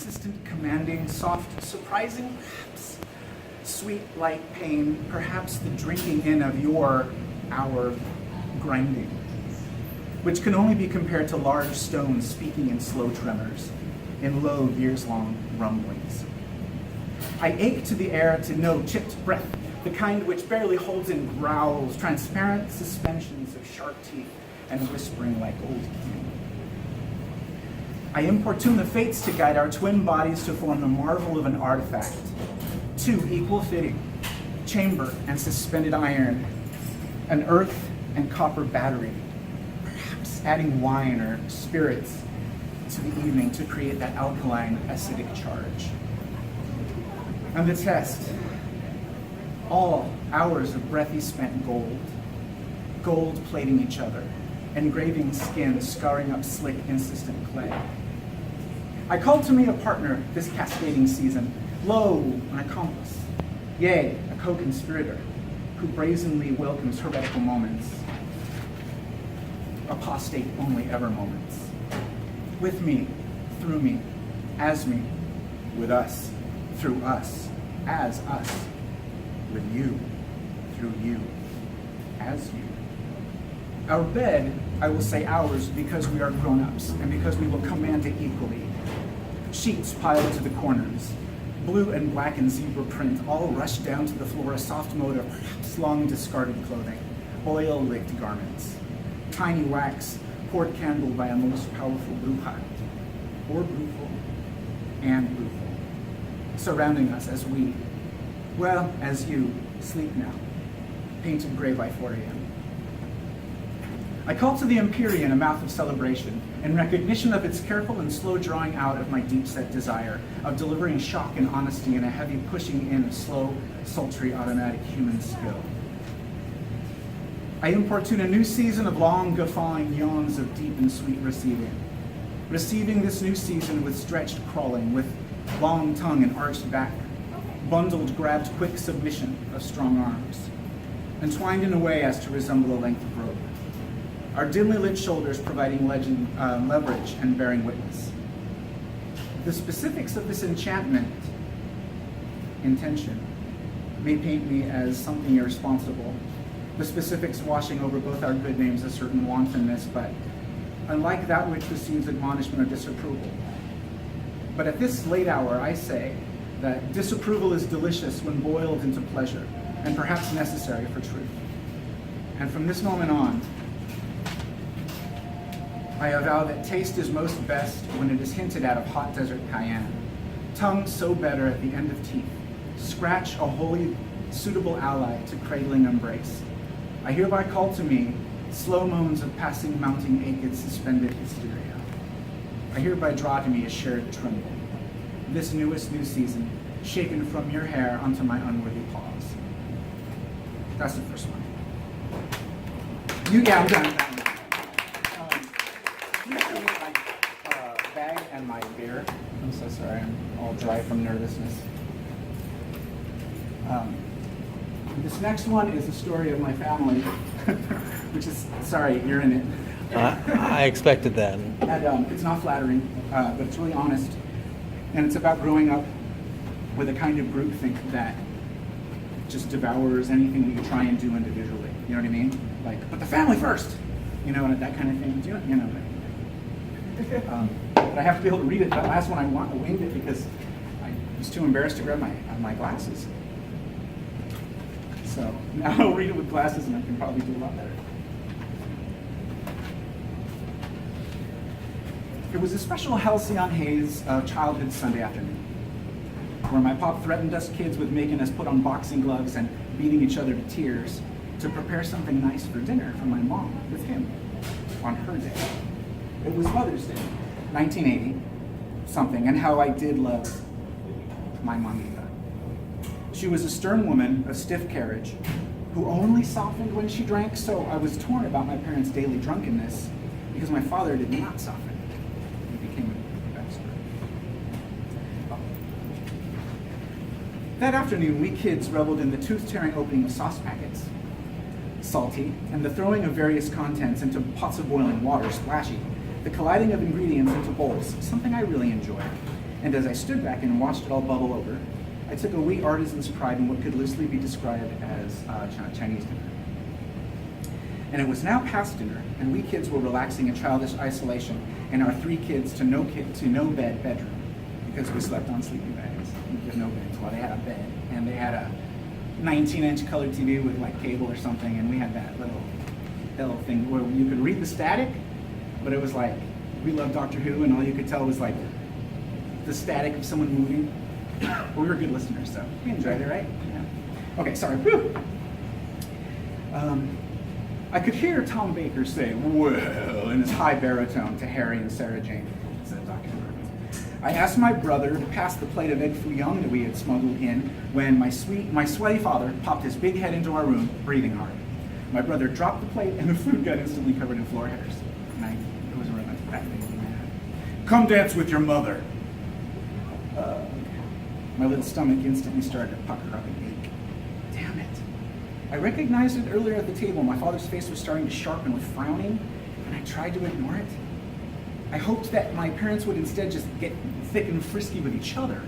insistent, commanding, soft, surprising, perhaps sweet like pain, perhaps the drinking in of our grinding, which can only be compared to large stones speaking in slow tremors, in low, years-long rumblings. I ache to the air to know chipped breath, the kind which barely holds in growls, transparent suspensions of sharp teeth, and whispering like old king. I importune the fates to guide our twin bodies to form the marvel of an artifact, two equal fitting, chamber and suspended iron, an earth and copper battery, perhaps adding wine or spirits to the evening to create that alkaline acidic charge. And the test, all hours of breathy spent gold plating each other, engraving skin, scarring up slick, insistent clay. I called to me a partner this cascading season, lo, an accomplice, yea, a co-conspirator, who brazenly welcomes heretical moments, apostate only ever moments. With me, through me, as me, with us, through us, as us, with you, through you, as you. Our bed, I will say ours because we are grown-ups and because we will command it equally. Sheets piled to the corners, blue and black and zebra print, all rushed down to the floor, a soft mode of perhaps long discarded clothing, oil-licked garments, tiny wax poured candle by a most powerful bruja, or bruful, and bruful, surrounding us as we, well, as you, sleep now, painted gray by 4 a.m. I call to the Empyrean a mouth of celebration, in recognition of its careful and slow drawing out of my deep-set desire, of delivering shock and honesty in a heavy pushing in of slow, sultry, automatic human skill. I importune a new season of long, guffawing yawns of deep and sweet receiving. Receiving this new season with stretched crawling, with long tongue and arched back, bundled, grabbed quick submission of strong arms, entwined in a way as to resemble a length of rope. Our dimly lit shoulders providing leverage and bearing witness. The specifics of this enchantment, intention, may paint me as something irresponsible, the specifics washing over both our good names a certain wantonness, but unlike that which receives admonishment or disapproval. But at this late hour, I say that disapproval is delicious when boiled into pleasure, and perhaps necessary for truth. And from this moment on, I avow that taste is most best when it is hinted at of hot desert cayenne. Tongue so better at the end of teeth. Scratch a wholly suitable ally to cradling embrace. I hereby call to me slow moans of passing mounting achid suspended hysteria. I hereby draw to me a shared tremble. This newest new season, shaken from your hair onto my unworthy paws. That's the first one. I'm done. Bag and my beer. I'm so sorry, I'm all dry from nervousness. This next one is the story of my family, which is, sorry, you're in it. I expected that. And it's not flattering, but it's really honest. And it's about growing up with a kind of groupthink that just devours anything that you try and do individually. You know what I mean? Like, put the family first, you know, and that kind of thing. Do you know? But I have to be able to read it. That last one I winged it because I was too embarrassed to grab my glasses. So now I'll read it with glasses and I can probably do a lot better. It was a special halcyon haze of childhood Sunday afternoon, where my pop threatened us kids with making us put on boxing gloves and beating each other to tears to prepare something nice for dinner for my mom with him on her day. It was Mother's Day, 1980 something, and how I did love my mamita. She was a stern woman of stiff carriage who only softened when she drank, so I was torn about my parents' daily drunkenness because my father did not soften. He became a expert. That afternoon, we kids reveled in the tooth-tearing opening of sauce packets, salty, and the throwing of various contents into pots of boiling water, splashy, the colliding of ingredients into bowls, something I really enjoy. And as I stood back and watched it all bubble over, I took a wee artisan's pride in what could loosely be described as Chinese dinner. And it was now past dinner, and we kids were relaxing in childish isolation in our 3 kids to no bed bedroom, because we slept on sleeping bags with no beds. Well, they had a bed, and they had a 19-inch color TV with like cable or something, and we had that little thing where you could read the static, but it was like, we loved Doctor Who, and all you could tell was like the static of someone moving. But we were good listeners, so we enjoyed it, right? Yeah. Okay, sorry. Whew. I could hear Tom Baker say, "Well," in his high baritone to Harry and Sarah Jane, said Dr. Murphy. I asked my brother to pass the plate of egg foo young that we had smuggled in when my sweaty father popped his big head into our room, breathing hard. My brother dropped the plate, and the food got instantly covered in floor hairs. And it was around my back in my head. "Come dance with your mother." My little stomach instantly started to pucker up and ache. Damn it. I recognized it earlier at the table. My father's face was starting to sharpen with frowning, and I tried to ignore it. I hoped that my parents would instead just get thick and frisky with each other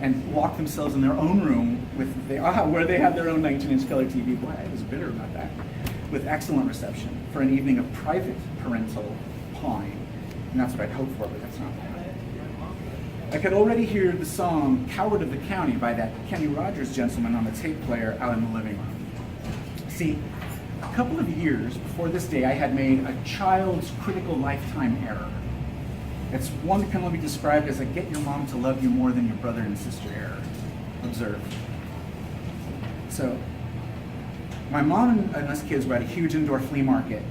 and lock themselves in their own room where they had their own 19-inch color TV. Boy, I was bitter about that. With excellent reception for an evening of private parental pawing. And that's what I'd hoped for, but that's not what happened. I could already hear the song "Coward of the County" by that Kenny Rogers gentleman on the tape player out in the living room. See, a couple of years before this day, I had made a child's critical lifetime error. It's one that can only be described as a "get your mom to love you more than your brother and sister" error. Observe. So, my mom and us kids were at a huge indoor flea market,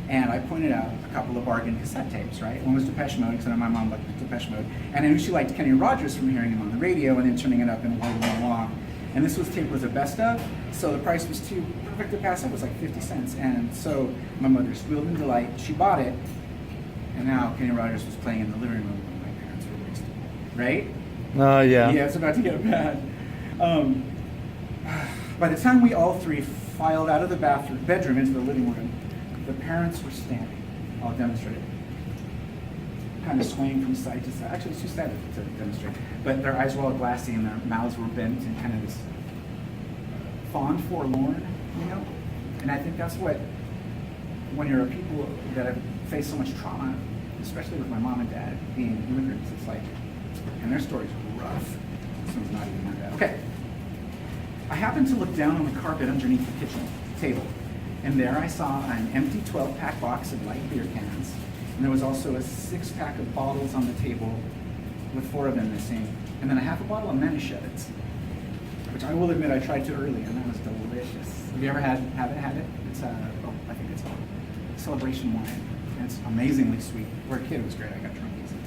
and I pointed out a couple of bargain cassette tapes, right? One was Depeche Mode, because I know my mom liked Depeche Mode, and I knew she liked Kenny Rogers from hearing him on the radio and then turning it up and going along. And this tape was a best of, so the price was too perfect to pass up. It was like 50 cents. And so my mother squealed in delight. She bought it, and now Kenny Rogers was playing in the living room when my parents were raised. Right? Yeah. Yeah, it's about to get bad. By the time we all 3 filed out of the bedroom into the living room, the parents were standing. I'll demonstrate it. Kind of swaying from side to side. Actually, it's too sad to demonstrate. But their eyes were all glassy and their mouths were bent and kind of this fond forlorn, you know? And I think that's what, when you're a people that have faced so much trauma, especially with my mom and dad being immigrants, it's like, and their story's rough. This one's not even like that. Okay. I happened to look down on the carpet underneath the kitchen table, and there I saw an empty 12-pack box of light beer cans. And there was also a 6-pack of bottles on the table with 4 of them missing, and then a half a bottle of Manischewitz, which I will admit I tried too early, and that was delicious. Have you ever had it? It's I think it's a celebration wine, and it's amazingly sweet. For a kid, it was great. I got drunk easy.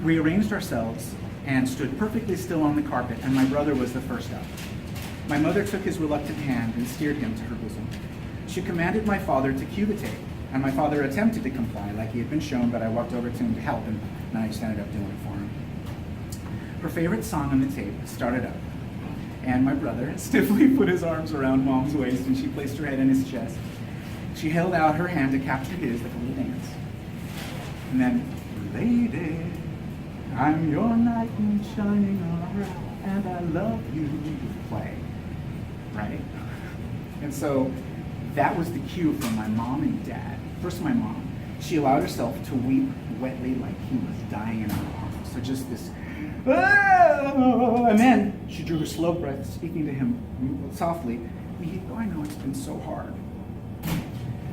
We arranged ourselves and stood perfectly still on the carpet, and my brother was the first up. My mother took his reluctant hand and steered him to her bosom. She commanded my father to cue the tape, and my father attempted to comply like he had been shown, but I walked over to him to help him, and I just ended up doing it for him. Her favorite song on the tape started up, and my brother stiffly put his arms around Mom's waist, and she placed her head in his chest. She held out her hand to capture his like a little dance. And then, "Lady, I'm your knight in shining armor, and I love you," play, right? And so that was the cue from my mom and dad. First, my mom. She allowed herself to weep wetly like he was dying in her arms. So just this, and then she drew a slow breath, speaking to him softly. "Mihito, I know it's been so hard."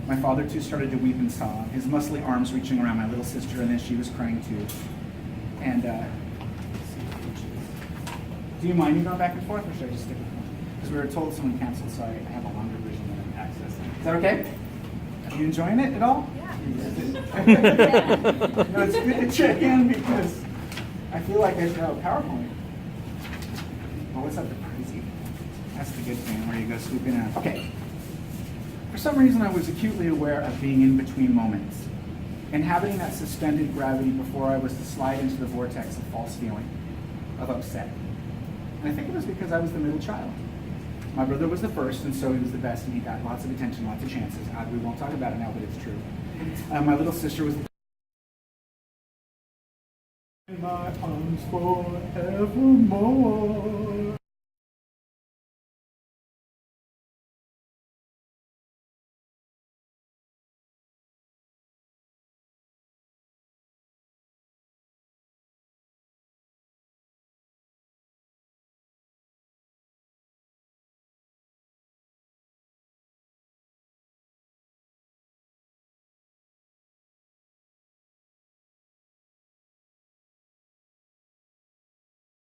My father too started to weep and sob, his muscly arms reaching around my little sister, and then she was crying too. And do you mind me going back and forth, or should I just stick with one? Because we were told someone canceled, so I have a longer version than I have access. Is that okay? Are you enjoying it at all? Yeah. No, it's good to check in because I feel like I should have a PowerPoint. Well, what's up to crazy? That's the good thing, where you go swoop in and out. Okay. For some reason, I was acutely aware of being in between moments, inhabiting that suspended gravity before I was to slide into the vortex of false feeling, of upset. And I think it was because I was the middle child. My brother was the first, and so he was the best, and he got lots of attention, lots of chances. We won't talk about it now, but it's true. My little sister was In my arms forevermore.